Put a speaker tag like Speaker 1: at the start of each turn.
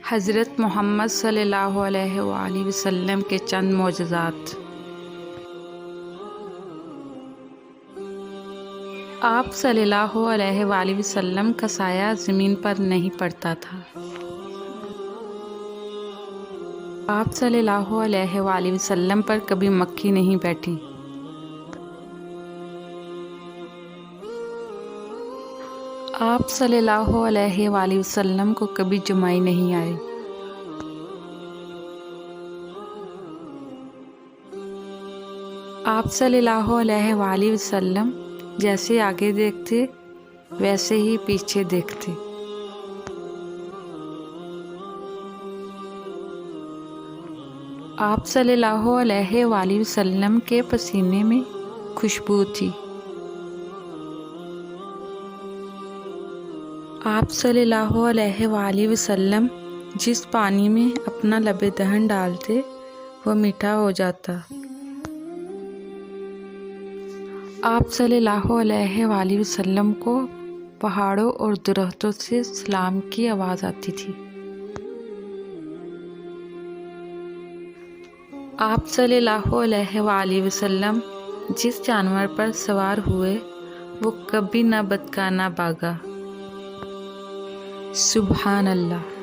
Speaker 1: حضرت محمد صلی اللہ علیہ وآلہ وسلم کے چند معجزات۔ آپ صلی اللہ علیہ وآلہ وسلم کا سایہ زمین پر نہیں پڑتا تھا۔ آپ صلی اللہ علیہ وآلہ وسلم پر کبھی مکھی نہیں بیٹھی۔ آپ صلی اللہ علیہ وآلہ وسلم کو کبھی جمائی نہیں آئی۔ آپ صلی اللہ علیہ وآلہ وسلم جیسے آگے دیکھتے ویسے ہی پیچھے دیکھتے۔ آپ صلی اللہ علیہ وآلہ وسلم کے پسینے میں خوشبو تھی۔ آپ صلی اللہ علیہ وآلہ وسلم جس پانی میں اپنا لب دہن ڈالتے وہ میٹھا ہو جاتا۔ آپ صلی اللہ علیہ وآلہ وسلم کو پہاڑوں اور درختوں سے سلام کی آواز آتی تھی۔ آپ صلی اللہ علیہ وآلہ وسلم جس جانور پر سوار ہوئے وہ کبھی نہ بھٹکا نہ بھاگا۔ سبحان اللہ۔